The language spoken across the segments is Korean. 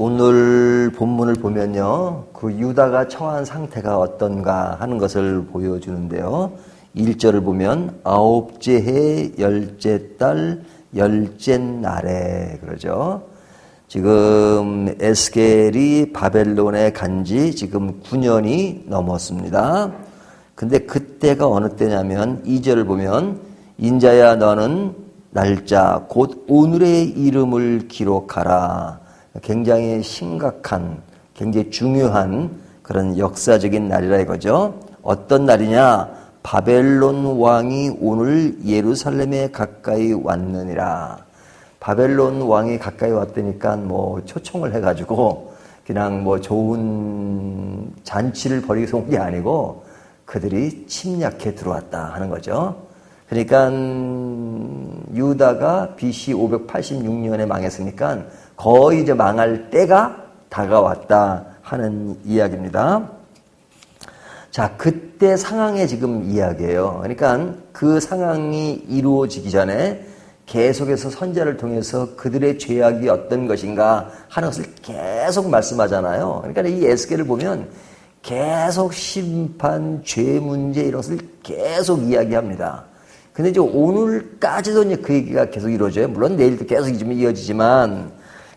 오늘 본문을 보면요, 그 유다가 처한 상태가 어떤가 하는 것을 보여주는데요. 1절을 보면 아홉째 해 열째 달 열째 날에 그러죠. 지금 에스겔이 바벨론에 간 지 지금 9년이 넘었습니다. 근데 그때가 어느 때냐면 2절을 보면 인자야 너는 날짜 곧 오늘의 이름을 기록하라. 굉장히 심각한, 굉장히 중요한 그런 역사적인 날이라 이거죠. 어떤 날이냐? 바벨론 왕이 오늘 예루살렘에 가까이 왔느니라. 바벨론 왕이 가까이 왔다니까 뭐 초청을 해가지고 그냥 뭐 좋은 잔치를 벌이서 온 게 아니고 그들이 침략해 들어왔다 하는 거죠. 그러니까 유다가 BC 586년에 망했으니까 거의 이제 망할 때가 다가왔다 하는 이야기입니다. 자, 그때 상황의 지금 이야기예요. 그러니까 그 상황이 이루어지기 전에 계속해서 선지자를 통해서 그들의 죄악이 어떤 것인가 하는 것을 계속 말씀하잖아요. 그러니까 이 에스겔을 보면 계속 심판, 죄 문제 이런 것을 계속 이야기합니다. 근데 이제 오늘까지도 이제 그 얘기가 계속 이루어져요. 물론 내일도 계속 이어지지만,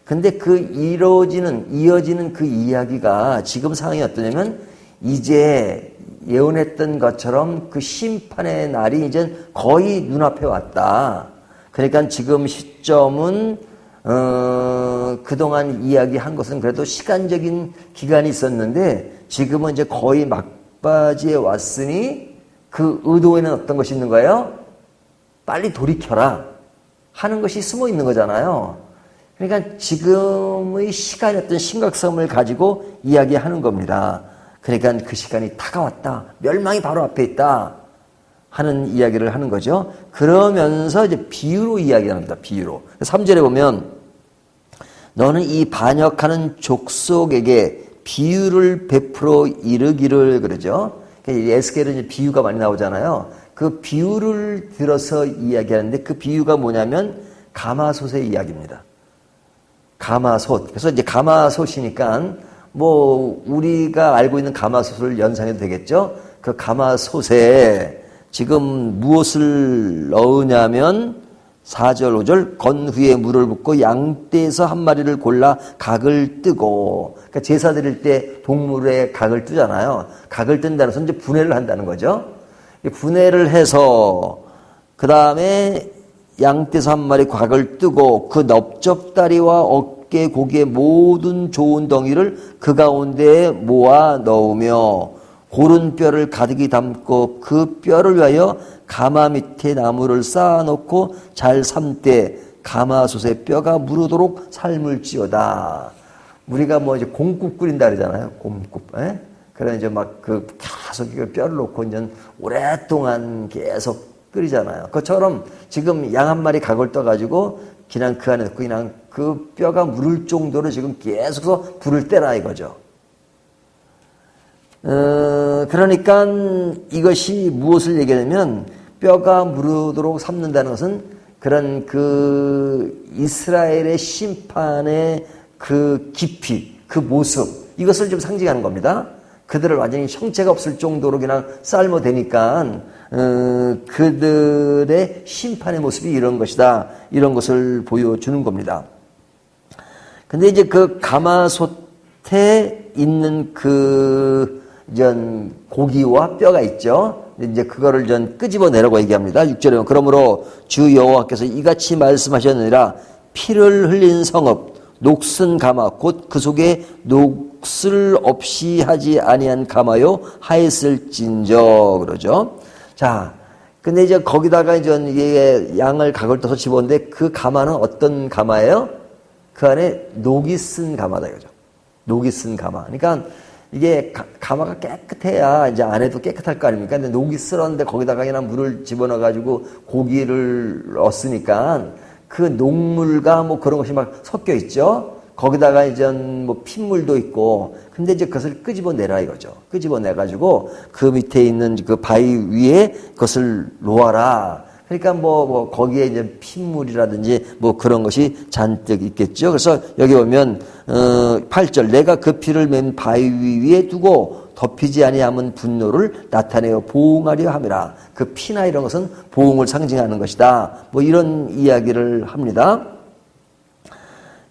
근데 그 이어지는 그 이야기가 지금 상황이 어떠냐면, 이제 예언했던 것처럼 그 심판의 날이 이제 거의 눈앞에 왔다. 그러니까 지금 시점은, 그동안 이야기한 것은 그래도 시간적인 기간이 있었는데, 지금은 이제 거의 막바지에 왔으니, 그 의도에는 어떤 것이 있는 거예요? 빨리 돌이켜라 하는 것이 숨어 있는 거잖아요. 그러니까 지금의 시간의 어떤 심각성을 가지고 이야기하는 겁니다. 그러니까 그 시간이 다가왔다. 멸망이 바로 앞에 있다. 하는 이야기를 하는 거죠. 그러면서 이제 비유로 이야기합니다. 비유로. 3절에 보면 너는 이 반역하는 족속에게 비유를 베풀어 이르기를 그러죠. 에스겔은 이제 비유가 많이 나오잖아요. 그 비유를 들어서 이야기하는데 그 비유가 뭐냐면 가마솥의 이야기입니다. 가마솥. 그래서 이제 가마솥이니까 뭐 우리가 알고 있는 가마솥을 연상해도 되겠죠. 그 가마솥에 지금 무엇을 넣으냐면 4절 5절 건후에 물을 붓고 양떼에서 한 마리를 골라 각을 뜨고, 그러니까 제사 드릴 때 동물의 각을 뜨잖아요. 각을 뜬다는 것은 이제 분해를 한다는 거죠. 분해를 해서 그 다음에 양떼에서 한 마리 각을 뜨고 그 넓적다리와 어깨 고기의 모든 좋은 덩이를 그 가운데에 모아 넣으며 고른 뼈를 가득히 담고 그 뼈를 위하여 가마 밑에 나무를 쌓아놓고 잘 삶되 가마솥에 뼈가 무르도록 삶을지어다. 우리가 뭐 이제 곰국 끓인다 그러잖아요. 곰국. 에? 그래 이제 막 그 계속 뼈를 놓고 이제 오랫동안 계속 끓이잖아요. 그처럼 지금 양 한 마리 각을 떠가지고 그냥 그 안에 넣고 그냥 그 뼈가 무를 정도로 지금 계속해서 불을 떼라 이거죠. 그러니까 이것이 무엇을 얘기하냐면 뼈가 무르도록 삶는다는 것은 그런 그 이스라엘의 심판의 그 깊이, 그 모습, 이것을 좀 상징하는 겁니다. 그들을 완전히 형체가 없을 정도로 그냥 삶아대니까 그들의 심판의 모습이 이런 것이다. 이런 것을 보여주는 겁니다. 근데 이제 그 가마솥에 있는 그 고기와 뼈가 있죠. 이제 그거를 끄집어내라고 얘기합니다. 6절에 그러므로 주 여호와께서 이같이 말씀하셨느니라 피를 흘린 성읍 녹슨 가마 곧 그 속에 녹슬 없이 하지 아니한 가마요 하였을진저 그러죠. 자, 근데 이제 거기다가 이제 양을 각을 떠서 집었는데 그 가마는 어떤 가마예요? 그 안에 녹이 쓴 가마다 이거죠. 녹이 쓴 가마. 그러니까 이게 가마가 깨끗해야 이제 안에도 깨끗할 거 아닙니까? 근데 녹이 쓸었는데 거기다가 그냥 물을 집어넣어가지고 고기를 넣었으니까 그 녹물과 뭐 그런 것이 막 섞여 있죠? 거기다가 이제 뭐 핏물도 있고, 근데 이제 그것을 끄집어내라 이거죠. 끄집어내가지고 그 밑에 있는 그 바위 위에 그것을 놓아라. 그러니까 거기에 이제 핏물이라든지 그런 것이 잔뜩 있겠죠. 그래서 여기 보면 8절 내가 그 피를 맨 바위 위에 두고 덮이지 아니함은 분노를 나타내어 보응하려 함이라. 그 피나 이런 것은 보응을 상징하는 것이다. 이런 이야기를 합니다.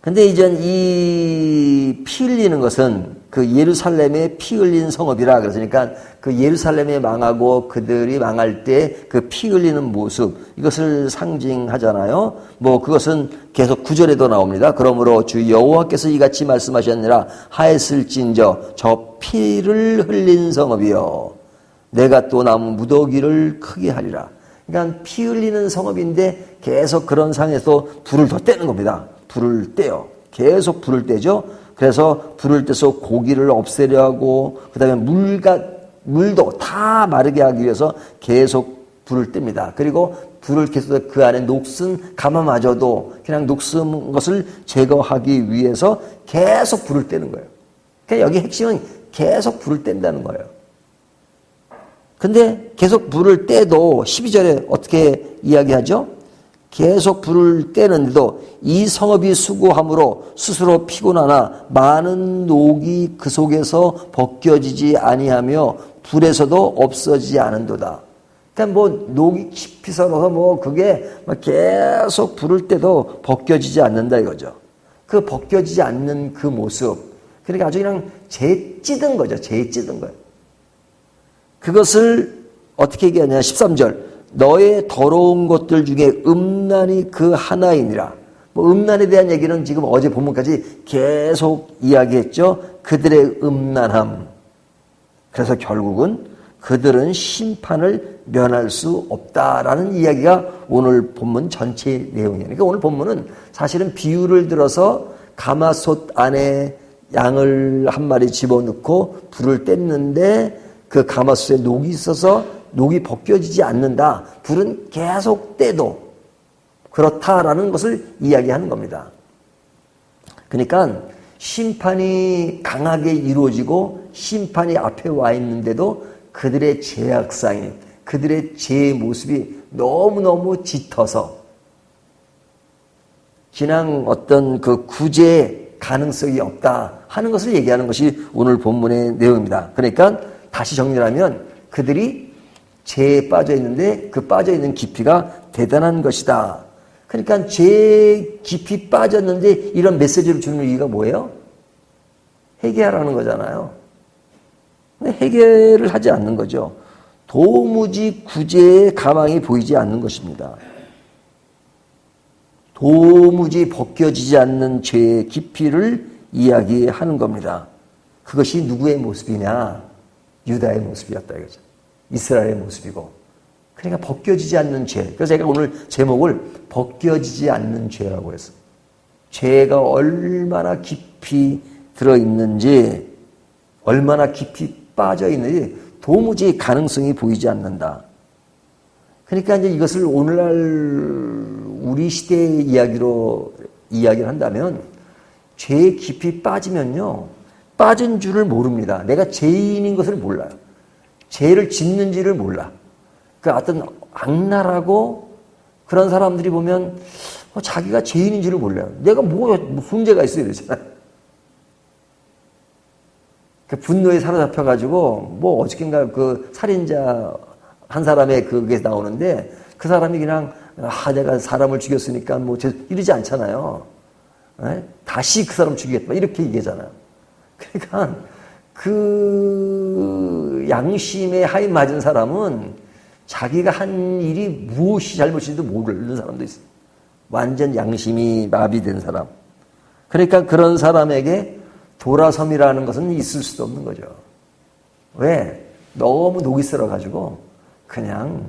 근데 이제 이 피 흘리는 것은 그 예루살렘의 피 흘린 성읍이라 그러니까 그 예루살렘이 망하고 그들이 망할 때 그 피 흘리는 모습 이것을 상징하잖아요. 그것은 계속 9절에도 나옵니다. 그러므로 주 여호와께서 이같이 말씀하셨느니라 하였을진저 저 피를 흘린 성읍이여 내가 또 나무 무더기를 크게 하리라. 그러니까 피 흘리는 성읍인데 계속 그런 상에서 불을 더 떼는 겁니다. 불을 떼요. 계속 불을 떼죠. 그래서 불을 떼서 고기를 없애려 하고 그 다음에 물도 다 마르게 하기 위해서 계속 불을 뗍니다. 그리고 불을 계속 그 안에 녹슨 가마마저도 그냥 녹슨 것을 제거하기 위해서 계속 불을 떼는 거예요. 그러니까 여기 핵심은 계속 불을 뗀다는 거예요. 근데 계속 불을 떼도 12절에 어떻게 이야기하죠? 계속 불을 떼는데도 이 성읍이 수고함으로 스스로 피곤하나 많은 녹이 그 속에서 벗겨지지 아니하며 불에서도 없어지지 않은도다. 그러니까 녹이 깊이 설어서 그게 계속 불을 떼도 벗겨지지 않는다 이거죠. 그 벗겨지지 않는 그 모습. 그러니까 아주 그냥 찌든 거죠. 찌든 거예요. 그것을 어떻게 얘기하냐. 13절. 너의 더러운 것들 중에 음란이 그 하나이니라. 음란에 대한 얘기는 지금 어제 본문까지 계속 이야기했죠. 그들의 음란함. 그래서 결국은 그들은 심판을 면할 수 없다라는 이야기가 오늘 본문 전체 내용이에요. 그러니까 오늘 본문은 사실은 비유를 들어서 가마솥 안에 양을 한 마리 집어넣고 불을 뗐는데 그 가마솥에 녹이 있어서 녹이 벗겨지지 않는다. 불은 계속 떼도 그렇다라는 것을 이야기하는 겁니다. 그러니까 심판이 강하게 이루어지고 심판이 앞에 와 있는데도 그들의 죄악상이 그들의 죄의 모습이 너무너무 짙어서 그냥 어떤 그 구제의 가능성이 없다 하는 것을 얘기하는 것이 오늘 본문의 내용입니다. 그러니까 다시 정리하면 그들이 죄에 빠져 있는데 그 빠져 있는 깊이가 대단한 것이다. 그러니까 죄에 깊이 빠졌는데 이런 메시지를 주는 이유가 뭐예요? 해결하라는 거잖아요. 근데 해결을 하지 않는 거죠. 도무지 구제의 가망이 보이지 않는 것입니다. 도무지 벗겨지지 않는 죄의 깊이를 이야기하는 겁니다. 그것이 누구의 모습이냐? 유다의 모습이었다 이거죠. 이스라엘의 모습이고. 그러니까 벗겨지지 않는 죄. 그래서 제가 오늘 제목을 벗겨지지 않는 죄라고 했어요. 죄가 얼마나 깊이 들어있는지, 얼마나 깊이 빠져있는지 도무지 가능성이 보이지 않는다. 그러니까 이제 이것을 오늘날 우리 시대의 이야기를 한다면 죄에 깊이 빠지면요. 빠진 줄을 모릅니다. 내가 죄인인 것을 몰라요. 죄를 짓는지를 몰라. 그 어떤 악랄하고 그런 사람들이 보면 자기가 죄인인지를 몰라요. 내가 무슨 문제가 있어 이러잖아요. 그 분노에 사로잡혀가지고 어저께인가 그 살인자 한 사람의 그게 나오는데 그 사람이 그냥 내가 사람을 죽였으니까 이러지 않잖아요. 네? 다시 그 사람 죽이겠다 이렇게 얘기하잖아요. 그러니까 그 양심에 하이 맞은 사람은 자기가 한 일이 무엇이 잘못인지도 모르는 사람도 있어요. 완전 양심이 마비된 사람. 그러니까 그런 사람에게 돌아섬이라는 것은 있을 수도 없는 거죠. 왜? 너무 녹이 슬어가지고 그냥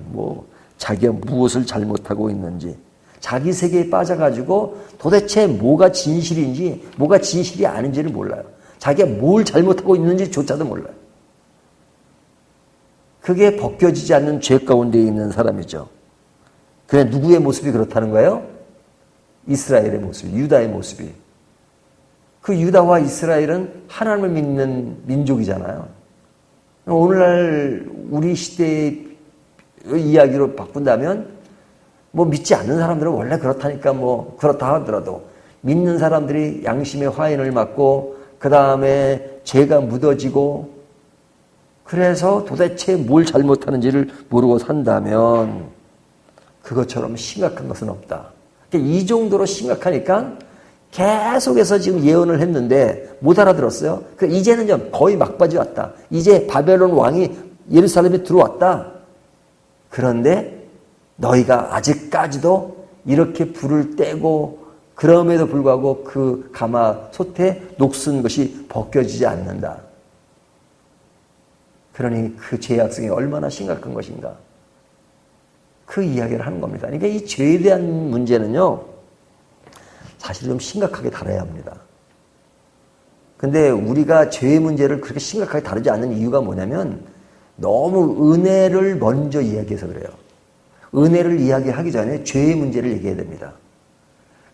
자기가 무엇을 잘못하고 있는지 자기 세계에 빠져가지고 도대체 뭐가 진실인지 뭐가 진실이 아닌지를 몰라요. 자기가 뭘 잘못하고 있는지조차도 몰라요. 그게 벗겨지지 않는 죄 가운데 있는 사람이죠. 그래 누구의 모습이 그렇다는 거예요? 이스라엘의 모습이, 유다의 모습이. 그 유다와 이스라엘은 하나님을 믿는 민족이잖아요. 오늘날 우리 시대의 이야기로 바꾼다면 뭐 믿지 않는 사람들은 원래 그렇다니까 뭐 그렇다 하더라도 믿는 사람들이 양심의 화인을 맞고 그 다음에 죄가 묻어지고 그래서 도대체 뭘 잘못하는지를 모르고 산다면 그것처럼 심각한 것은 없다. 이 정도로 심각하니까 계속해서 지금 예언을 했는데 못 알아들었어요. 이제는 좀 거의 막바지 왔다. 이제 바벨론 왕이 예루살렘에 들어왔다. 그런데 너희가 아직까지도 이렇게 불을 떼고 그럼에도 불구하고 그 가마솥에 녹슨 것이 벗겨지지 않는다. 그러니 그 죄악성이 얼마나 심각한 것인가. 그 이야기를 하는 겁니다. 그러니까 이 죄에 대한 문제는요, 사실 좀 심각하게 다뤄야 합니다. 근데 우리가 죄의 문제를 그렇게 심각하게 다루지 않는 이유가 뭐냐면 너무 은혜를 먼저 이야기해서 그래요. 은혜를 이야기하기 전에 죄의 문제를 얘기해야 됩니다.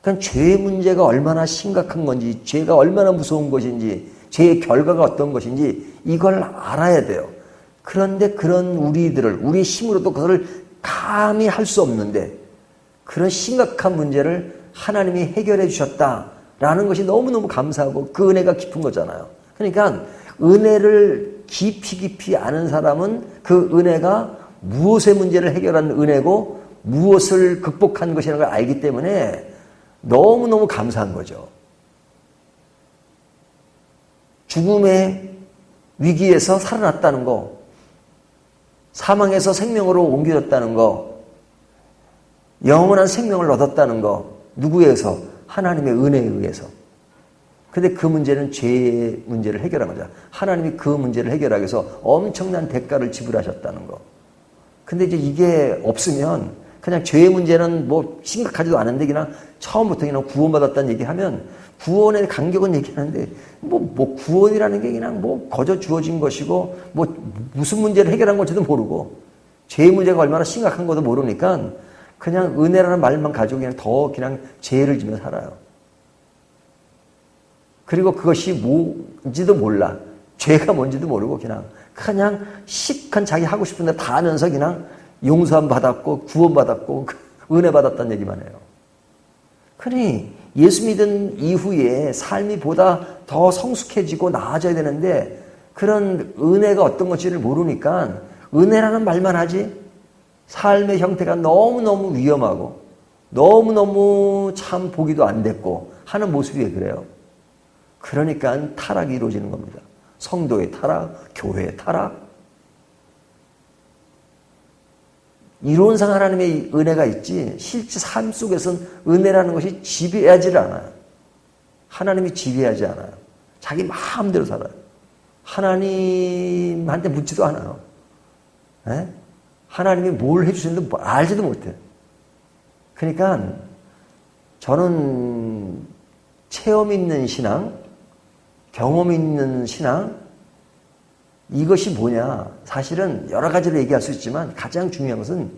그러니까 죄의 문제가 얼마나 심각한 건지, 죄가 얼마나 무서운 것인지, 죄의 결과가 어떤 것인지 이걸 알아야 돼요. 그런데 그런 우리들을 우리 힘으로도 그것을 감히 할 수 없는데 그런 심각한 문제를 하나님이 해결해 주셨다라는 것이 너무너무 감사하고 그 은혜가 깊은 거잖아요. 그러니까 은혜를 깊이 아는 사람은 그 은혜가 무엇의 문제를 해결한 은혜고 무엇을 극복한 것이라는 걸 알기 때문에 너무너무 감사한 거죠. 죽음의 위기에서 살아났다는 거, 사망에서 생명으로 옮겨졌다는 거, 영원한 생명을 얻었다는 거, 누구에 의해서? 하나님의 은혜에 의해서. 근데 그 문제는 죄의 문제를 해결한 거죠. 하나님이 그 문제를 해결하기 위해서 엄청난 대가를 지불하셨다는 거. 근데 이제 이게 없으면 그냥 죄의 문제는 뭐 심각하지도 않은데 그냥 처음부터 그냥 구원받았다는 얘기하면 구원의 간격은 얘기하는데 뭐 구원이라는 게 그냥 뭐 거저 주어진 것이고 뭐 무슨 문제를 해결한 건지도 모르고 죄의 문제가 얼마나 심각한 것도 모르니까 그냥 은혜라는 말만 가지고 그냥 더 그냥 죄를 지며 살아요. 그리고 그것이 뭔지도 몰라. 죄가 뭔지도 모르고 그냥 시큰 자기 하고 싶은 데 다 하면서 그냥 용서함 받았고 구원받았고 은혜 받았다는 얘기만 해요. 그러니 예수 믿은 이후에 삶이 보다 더 성숙해지고 나아져야 되는데 그런 은혜가 어떤 것인지를 모르니까 은혜라는 말만 하지 삶의 형태가 너무너무 위험하고 너무너무 참 보기도 안 됐고 하는 모습이 왜 그래요? 그러니까 타락이 이루어지는 겁니다. 성도의 타락, 교회의 타락. 이론상 하나님의 은혜가 있지 실제 삶 속에서는 은혜라는 것이 지배하지를 않아요. 하나님이 지배하지 않아요. 자기 마음대로 살아요. 하나님한테 묻지도 않아요. 네? 하나님이 뭘 해주셨는지 알지도 못해요. 그러니까 저는 체험 있는 신앙, 경험 있는 신앙, 이것이 뭐냐? 사실은 여러 가지로 얘기할 수 있지만 가장 중요한 것은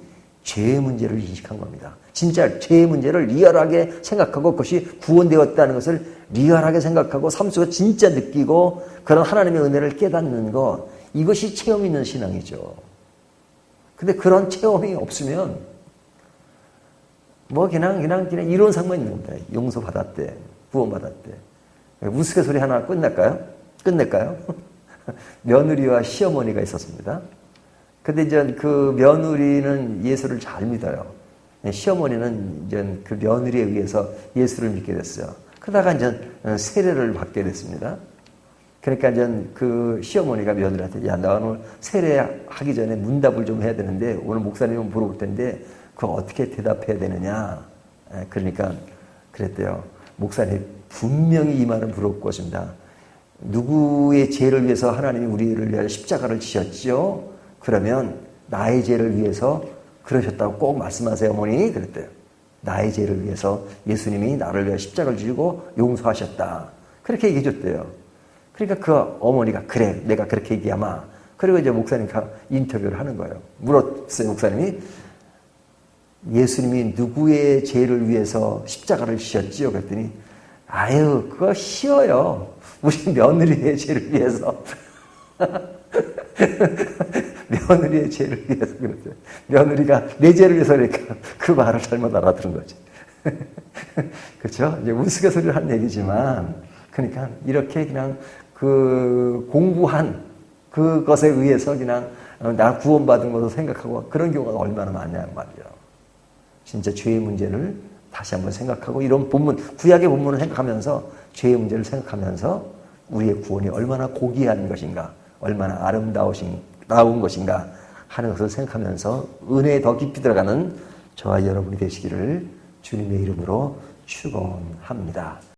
죄의 문제를 인식한 겁니다. 진짜 죄의 문제를 리얼하게 생각하고 그것이 구원되었다는 것을 리얼하게 생각하고 삶 속에 진짜 느끼고 그런 하나님의 은혜를 깨닫는 것, 이것이 체험 있는 신앙이죠. 근데 그런 체험이 없으면 뭐 그냥 이론상만 있는 겁니다. 용서받았대, 구원받았대. 우스갯소리 하나 끝낼까요? 며느리와 시어머니가 있었습니다. 근데 이제 그 며느리는 예수를 잘 믿어요. 시어머니는 이제 그 며느리에 의해서 예수를 믿게 됐어요. 그러다가 이제 세례를 받게 됐습니다. 그러니까 이제 그 시어머니가 며느리한테 야, 나 오늘 세례하기 전에 문답을 좀 해야 되는데 오늘 목사님은 물어볼 텐데 그거 어떻게 대답해야 되느냐. 그러니까 그랬대요. 목사님 분명히 이 말은 물어볼 것입니다. 누구의 죄를 위해서 하나님이 우리를 위하여 십자가를 지셨죠? 그러면 나의 죄를 위해서 그러셨다고 꼭 말씀하세요, 어머니. 그랬대요. 나의 죄를 위해서 예수님이 나를 위하여 십자가를 지고 용서하셨다. 그렇게 얘기해 줬대요. 그러니까 그 어머니가 그래, 내가 그렇게 얘기하마. 그리고 이제 목사님과 인터뷰를 하는 거예요. 물었어요, 목사님이. 예수님이 누구의 죄를 위해서 십자가를 지셨지요? 그랬더니 아유, 그거 쉬워요. 우리 며느리의 죄를 위해서. 며느리의 죄를 위해서 그랬어요. 며느리가 내 죄를 위해서 그러니까 그 말을 잘못 알아들은 거지. 그렇죠? 이제 우스갯소리를 한 얘기지만, 그러니까 이렇게 그냥 그 공부한 그것에 의해서 그냥 나 구원받은 것으로 생각하고 그런 경우가 얼마나 많냐는 말이죠. 진짜 죄의 문제를 다시 한번 생각하고 이런 본문, 구약의 본문을 생각하면서 죄의 문제를 생각하면서 우리의 구원이 얼마나 고귀한 것인가, 얼마나 나온 것인가 하는 것을 생각하면서 은혜에 더 깊이 들어가는 저와 여러분이 되시기를 주님의 이름으로 축원합니다.